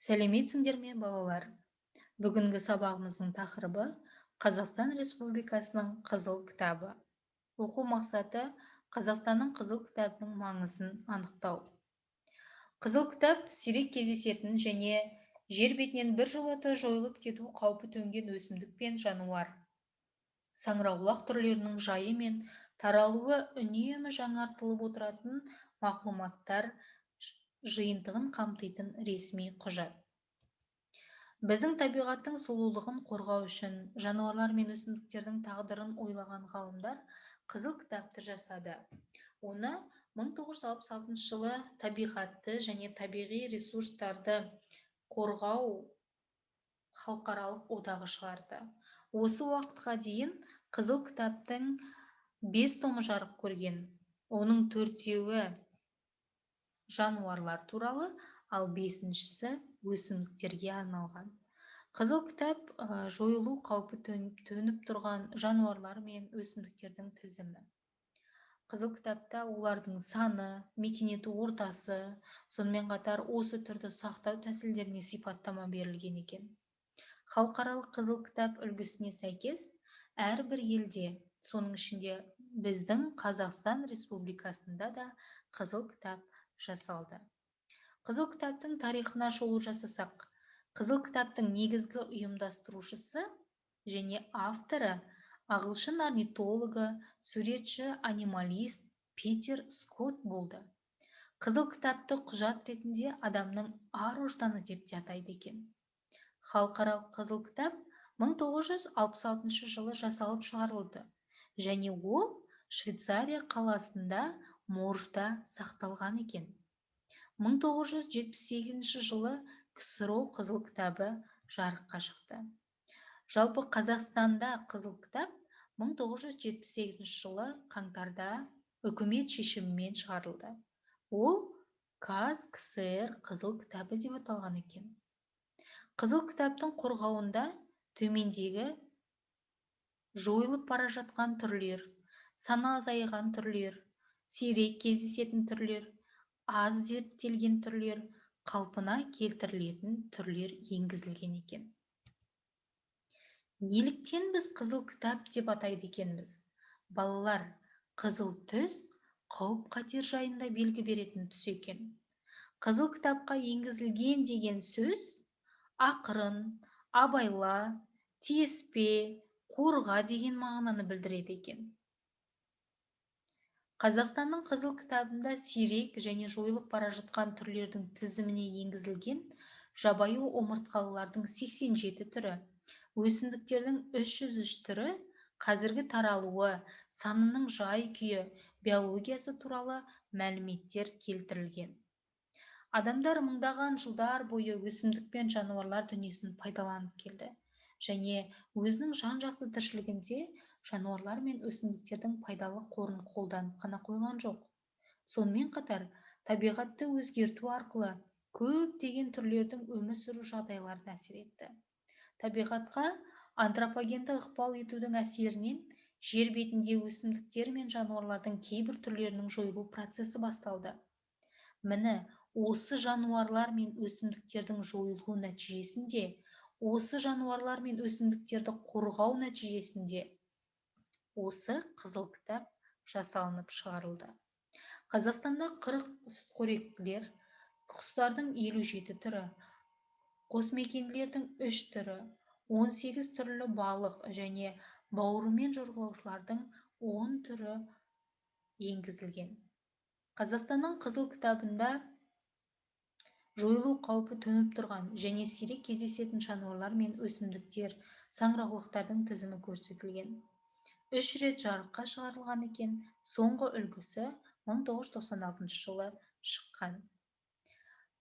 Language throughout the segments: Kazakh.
Сәлеметсіңдер ме, балалар? Бүгінгі сабағымыздың тақырыбы Қазақстан Республикасының Қызыл кітабы. Оқу мақсаты Қазақстанның Қызыл кітабының маңызын анықтау. Қызыл кітап сирек кездесетін және жер бетінен біржолата жойылып кету қаупі төнген өсімдік пен жануар. Саңырауқұлақ түрлерінің жайы мен таралуы үнемі жаңартылып отыратын мағлұматтар жиынтығын қамтитын ресми құжат. Біздің табиғаттың сұлулығын қорғау үшін жануарлар мен өсімдіктердің тағдырын ойлаған ғалымдар Қызыл кітапты жасады. Оны 1966 жылы табиғатты және табиғи ресурстарды қорғау халықаралық одағы шығарды. Осы уақытқа дейін Қызыл кітаптың 5 томы жарық көрген. Оның 4-еуі жануарлар туралы, ал 5-шісі өсімдіктерге арналған. Қызыл кітап жойылу қаупі төніп тұрған жануарлар мен өсімдіктердің тізімі. Қызыл кітапта олардың саны, мекен ету ортасы, сонымен қатар осы түрді сақтау тәсілдеріне сипаттама берілген екен. Халықаралық Қызыл кітап үлгісіне сәйкес, әрбір елде, соның ішінде біздің Қазақстан Республикасында да Қызыл кітап жасалды. Қызыл кітаптың тарихына шолу жасасақ, Қызыл кітаптың негізгі ұйымдастырушысы және авторы ағылшын орнитологы, суретші, анималист Питер Скотт болды. Қызыл кітапты құжат ретінде адамның ар-ожданы деп те атайды екен. Халықаралық Қызыл кітап 1966 жылы жасалып шығарылды және ол Швейцария қаласында моржда сақталған екен. 1978 жылы КСРО Қызыл кітабы жарыққа шықты. Жалпы Қазақстанда Қызыл кітап 1978 жылы қаңтарда үкімет шешімімен шығарылды. Ол КСР Қызыл кітабы деп аталған екен. Қызыл кітаптың қорғауында төмендегі жойылып бара жатқан түрлер, саны азайған түрлер, сирек кездесетін түрлер, аз зерттелген түрлер, қалпына келтірілетін түрлер енгізілген екен. Неліктен біз Қызыл кітап деп атайды екенбіз? Балалар, қызыл түс қауіп-қатер жайында белгі беретін түс екен. Қызыл кітапқа енгізілген деген сөз ақырын, абайла, тиіспе, қорға деген мағынаны білдіреді екен. Қазақстанның Қызыл кітабында сирек және жойылып бара жатқан түрлердің тізіміне енгізілген жабайы омыртқалылардың 87 түрі, өсімдіктердің 303 түрі, қазіргі таралуы, санының жай-күйі, биологиясы туралы мәліметтер келтірілген. Адамдар мыңдаған жылдар бойы өсімдік пен жануарлар дүниесін пайдаланып келді және өзінің жан-жақты тіршілігінде жануарлар мен өсімдіктердің пайдалы қорын қолданып қана қойған жоқ. Сонымен қатар, табиғатты өзгерту арқылы көптеген түрлердің өмір сүру жағдайлары да әсер етті. Табиғатқа антропогенді ықпал етудің әсерінен жер бетінде өсімдіктер мен жануарлардың кейбір түрлерінің жойылу процесі басталды. Міне, осы жануарлар мен өсімдіктердің жойылу нәтижесінде, осы жануарлар мен өсімдіктерді қорғау нәтижесінде осы Қызыл кітап жасалынып шығарылды. Қазақстанда 40 сүтқоректілер, құстардың 57 түрі, қосмекенділердің 3 түрі, 18 түрлі балық және бауырымен жорғалаушылардың 10 түрі енгізілген. Қазақстанның Қызыл кітабында жойылу қаупі төніп тұрған және сирек кездесетін жануарлар мен өсімдіктер, саңырауқұлақтардың тізімі көрсетілген. 3 рет жарыққа шығарылған екен, соңғы үлгісі 1996 жылы шыққан.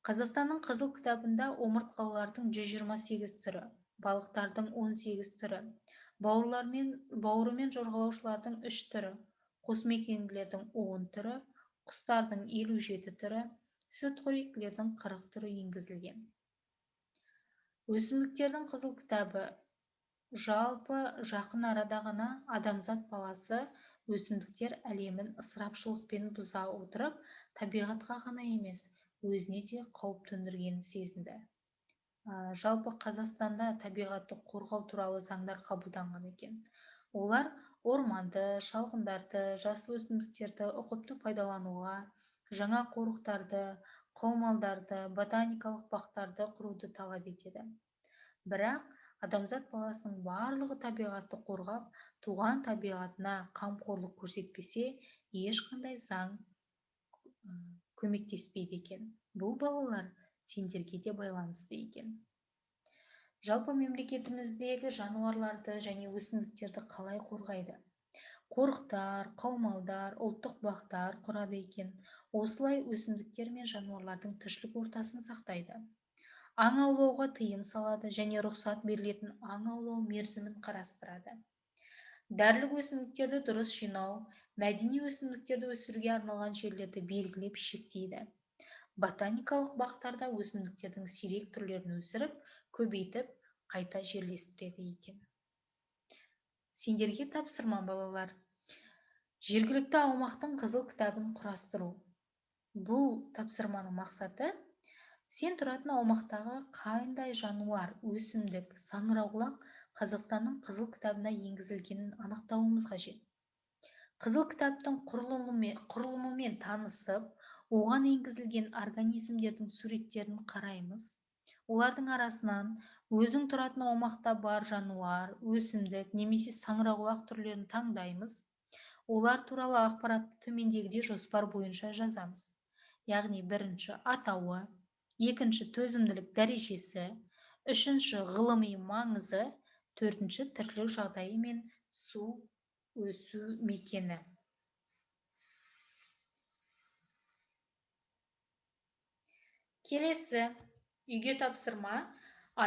Қазақстанның Қызыл кітабында омыртқалылардың 128 түрі, балықтардың 18 түрі, бауырымен жорғалаушылардың 3 түрі, қосмекенділердің 10 түрі, құстардың 57 түрі, сүтқоректілердің 40 түрі енгізілген. Өсімдіктердің Қызыл кітабы жалпы жақын арада ғана адамзат баласы өсімдіктер әлемін ысырапшылықпен бұза отырып, табиғатқа ғана емес, өзіне де қауіп төндіргенін сезінді. Жалпы Қазақстанда табиғатты қорғау туралы заңдар қабылданған екен. Олар орманды, шалғындарды, жасыл өсімдіктерді ұқыпты пайдалануға, жаңа қорықтарды, қаумалдарды, ботаникалық бақтарды құруды талап етеді. Бірақ адамзат баласының барлығы табиғатты қорғап, туған табиғатына қамқорлық көрсетпесе, ешқандай заң көмектеспейді екен. Бұл балалар сендерге де байланысты екен. Жалпы мемлекетіміздегі жануарларды және өсімдіктерді қалай қорғайды? Қорықтар, қаумалдар, ұлттық бақтар құрады екен. Осылай өсімдіктер мен жануарлардың тіршілік ортасын сақтайды. Аң аулауға тыйым салады және рұқсат берілетін аң аулау мерзімін қарастырады. Дәрілік өсімдіктерді дұрыс жинау, мәдени өсімдіктерді өсіруге арналған жерлерді белгілеп шектейді. Ботаникалық бақтарда өсімдіктердің сирек түрлерін өсіріп, көбейтіп, қайта жерлестіреді екен. Сендерге тапсырма, балалар. Жергілікті аумақтың қызыл кітабын құрастыру. Бұл тапсырманың мақсаты сен тұратын аумақтағы қандай жануар, өсімдік, саңырауқұлақ Қазақстанның қызыл кітабына енгізілгенін анықтауымыз қажет. Қызыл кітаптың құрылымымен танысып, оған енгізілген организмдердің суреттерін қараймыз. Олардың арасынан өзің тұратын аумақта бар жануар, өсімдік немесе саңырауқұлақ түрлерін таңдаймыз. Олар туралы ақпаратты төмендегідей жоспар бойынша жазамыз. Яғни бірінші атауы, екінші төзімділік дәрежесі, үшінші ғылыми маңызы, төртінші тіршілік жағдайы мен су өсу мекені. Келесі үйге тапсырма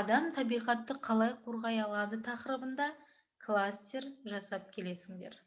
адам табиғатты қалай қорғай алады тақырыбында кластер жасап келесіңдер.